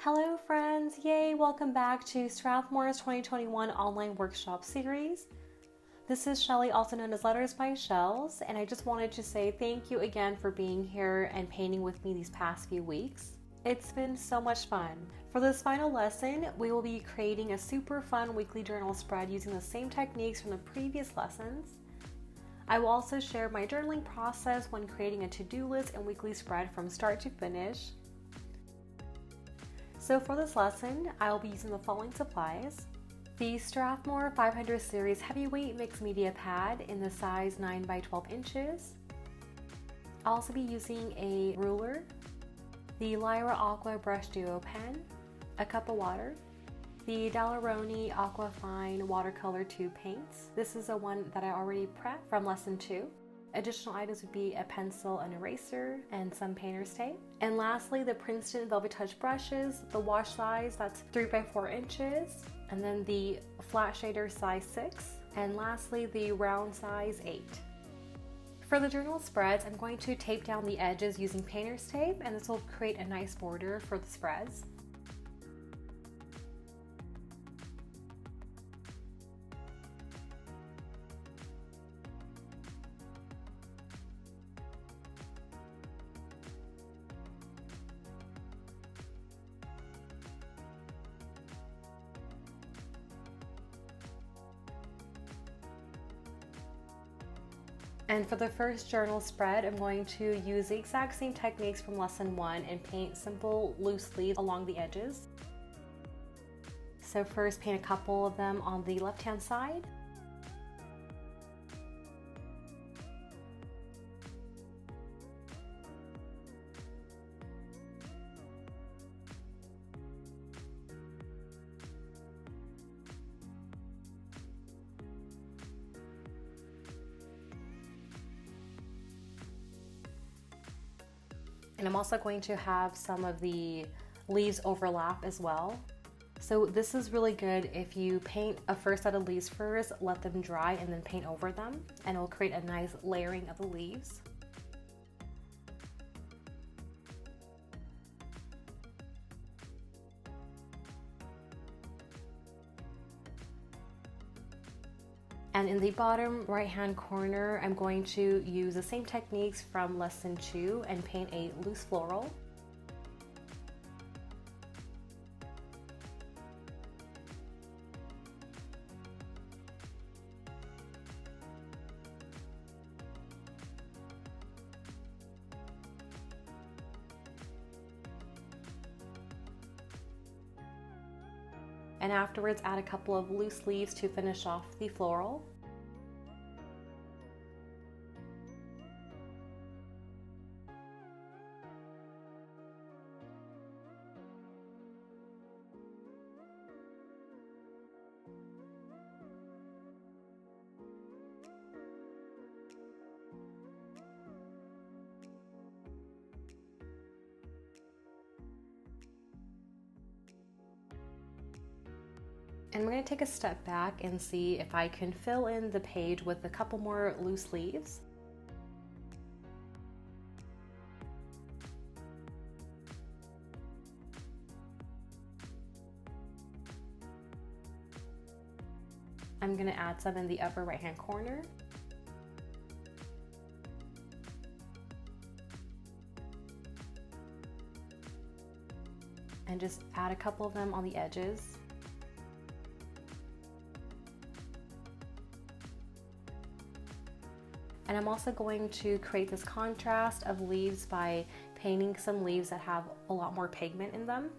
Hello friends, yay, welcome back to Strathmore's 2021 online workshop series. This is Shelly, also known as Letters by Shells, and I just wanted to say thank you again for being here and painting with me these past few weeks. It's been so much fun. For this final lesson, we will be creating a super fun weekly journal spread using the same techniques from the previous lessons. I will also share my journaling process when creating a to-do list and weekly spread from start to finish. So for this lesson, I will be using the following supplies. The Strathmore 500 Series Heavyweight Mixed Media Pad in the size 9 by 12 inches. I'll also be using a ruler, the Lyra Aqua Brush Duo Pen, a cup of water, the Daleroni Aqua Fine Watercolor Tube Paints. This is the one that I already prepped from lesson 2. Additional items would be a pencil, an eraser, and some painter's tape. And lastly, the Princeton Velvet Touch brushes, the wash size, that's 3 by 4 inches, and then the flat shader size 6, and lastly, the round size 8. For the journal spreads, I'm going to tape down the edges using painter's tape, and this will create a nice border for the spreads. And for the first journal spread, I'm going to use the exact same techniques from lesson 1 and paint simple loose leaves along the edges. So first paint a couple of them on the left-hand side. And I'm also going to have some of the leaves overlap as well. So this is really good if you paint a first set of leaves first, let them dry, and then paint over them, and it will create a nice layering of the leaves. And in the bottom right hand corner, I'm going to use the same techniques from lesson 2 and paint a loose floral. And afterwards, add a couple of loose leaves to finish off the floral. And we're going to take a step back and see if I can fill in the page with a couple more loose leaves. I'm going to add some in the upper right hand corner. And just add a couple of them on the edges. And I'm also going to create this contrast of leaves by painting some leaves that have a lot more pigment in them.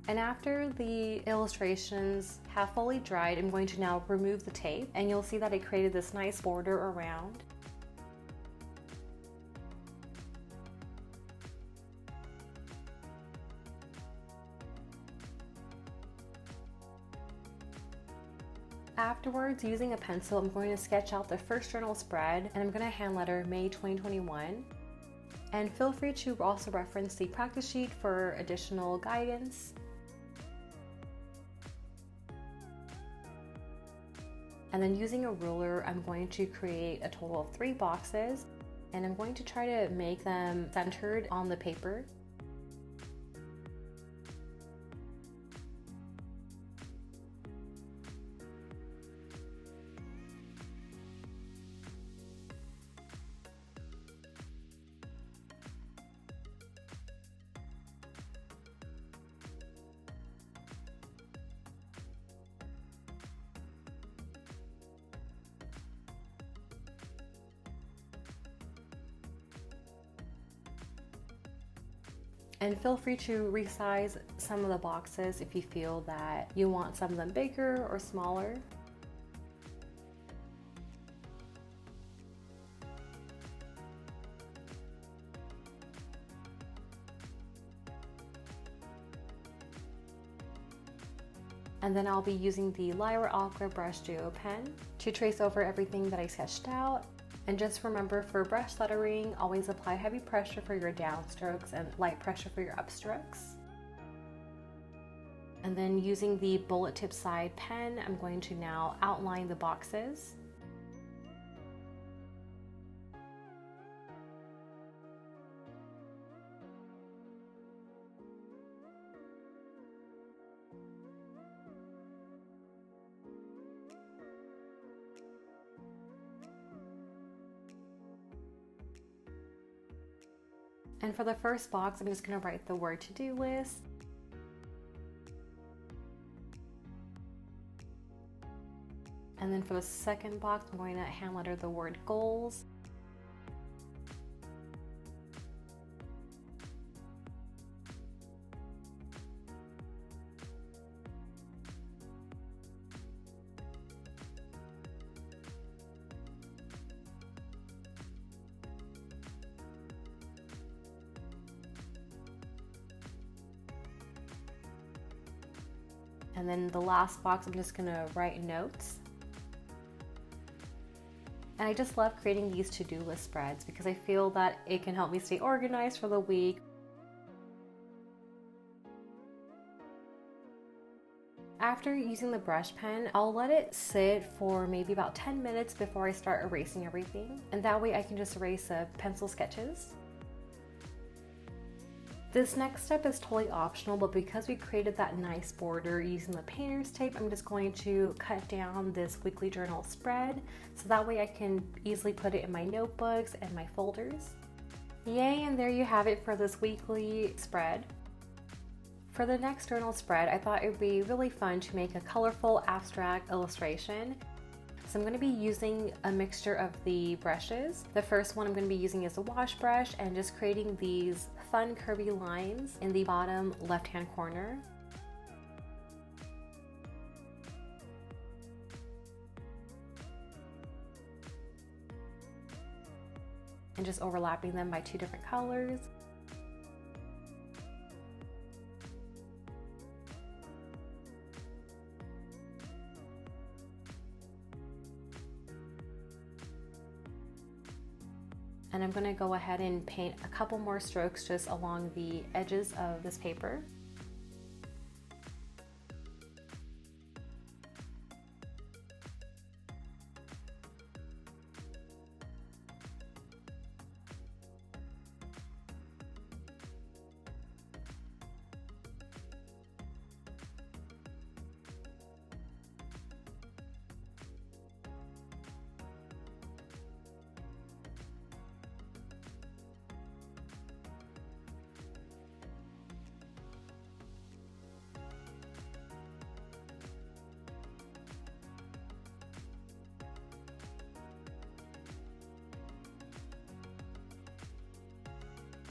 And after the illustrations have fully dried, I'm going to now remove the tape, and you'll see that it created this nice border around. Afterwards, using a pencil, I'm going to sketch out the first journal spread, and I'm going to hand letter May 2021. And feel free to also reference the practice sheet for additional guidance. And then using a ruler, I'm going to create a total of 3 boxes, and I'm going to try to make them centered on the paper. And feel free to resize some of the boxes if you feel that you want some of them bigger or smaller. And then I'll be using the Lyra Aqua Brush Duo pen to trace over everything that I sketched out. And just remember, for brush lettering, always apply heavy pressure for your downstrokes and light pressure for your upstrokes. And then using the bullet tip side pen, I'm going to now outline the boxes. And for the first box, I'm just going to write the word to-do list. And then for the second box, I'm going to hand letter the word goals. And then the last box, I'm just gonna write notes. And I just love creating these to-do list spreads because I feel that it can help me stay organized for the week. After using the brush pen, I'll let it sit for maybe about 10 minutes before I start erasing everything. And that way I can just erase pencil sketches. This next step is totally optional, but because we created that nice border using the painter's tape, I'm just going to cut down this weekly journal spread so that way I can easily put it in my notebooks and my folders. Yay, and there you have it for this weekly spread. For the next journal spread, I thought it would be really fun to make a colorful abstract illustration. So I'm going to be using a mixture of the brushes. The first one I'm going to be using is a wash brush and just creating these fun curvy lines in the bottom left-hand corner. And just overlapping them by 2 different colors. And I'm going to go ahead and paint a couple more strokes just along the edges of this paper.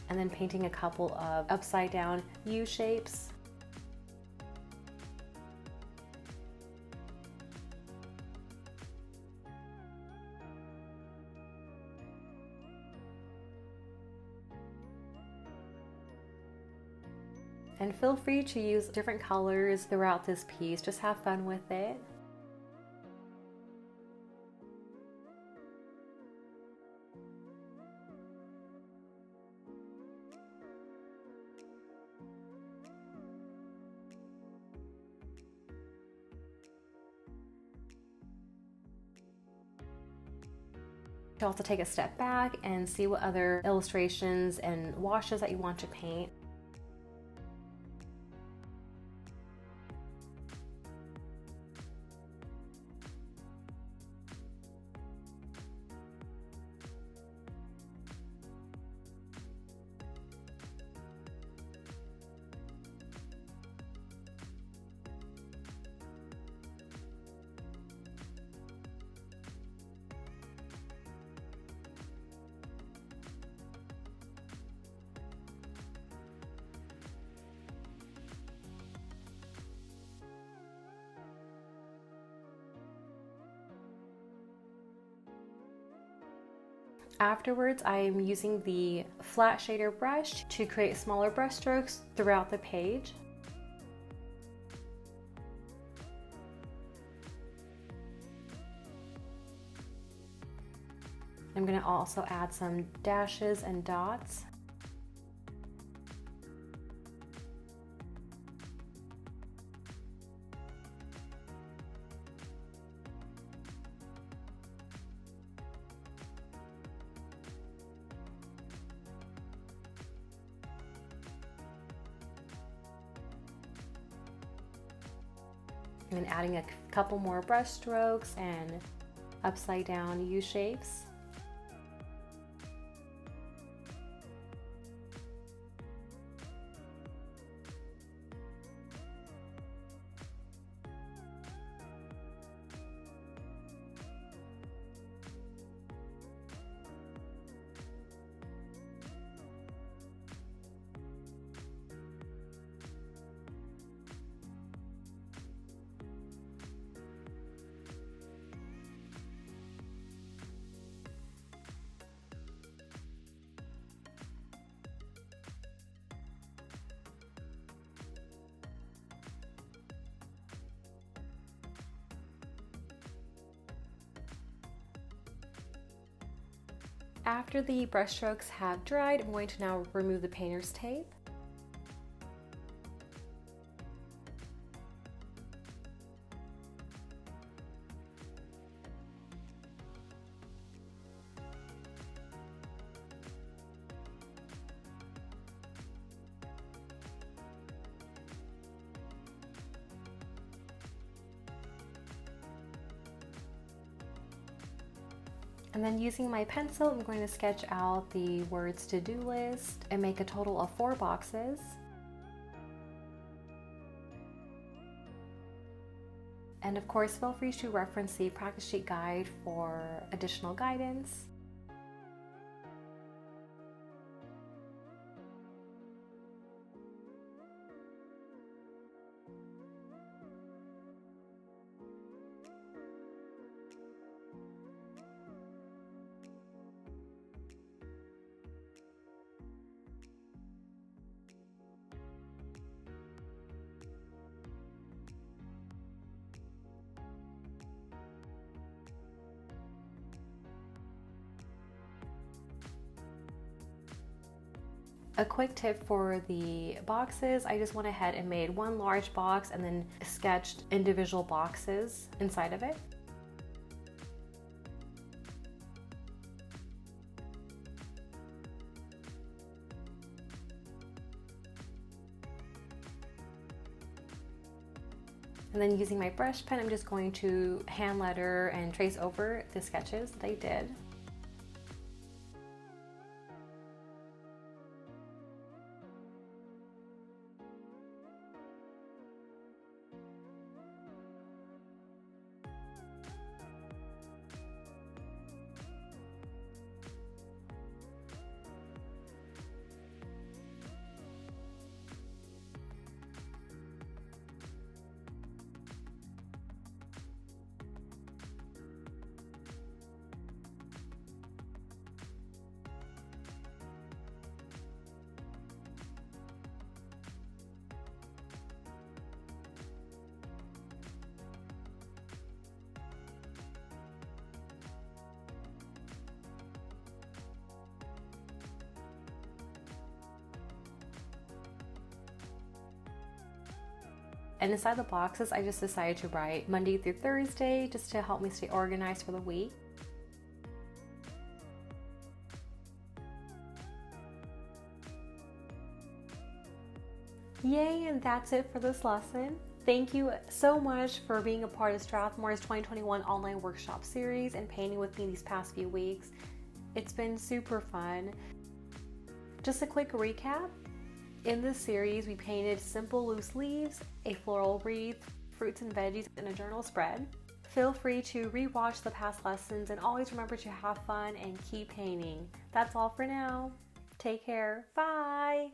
And then painting a couple of upside down U shapes. And feel free to use different colors throughout this piece, just have fun with it. to also take a step back and see what other illustrations and washes that you want to paint. Afterwards, I am using the flat shader brush to create smaller brush strokes throughout the page. I'm going to also add some dashes and dots. And adding a couple more brush strokes and upside down U shapes. After the brush strokes have dried, I'm going to now remove the painter's tape. And then using my pencil, I'm going to sketch out the words to-do list and make a total of 4 boxes. And of course, feel free to reference the practice sheet guide for additional guidance. A quick tip for the boxes, I just went ahead and made one large box and then sketched individual boxes inside of it. And then using my brush pen, I'm just going to hand letter and trace over the sketches that I did. And inside the boxes, I just decided to write Monday through Thursday just to help me stay organized for the week. Yay, and that's it for this lesson. Thank you so much for being a part of Strathmore's 2021 online workshop series and painting with me these past few weeks. It's been super fun. Just a quick recap. In this series, we painted simple loose leaves, a floral wreath, fruits and veggies, and a journal spread. Feel free to rewatch the past lessons and always remember to have fun and keep painting. That's all for now. Take care. Bye.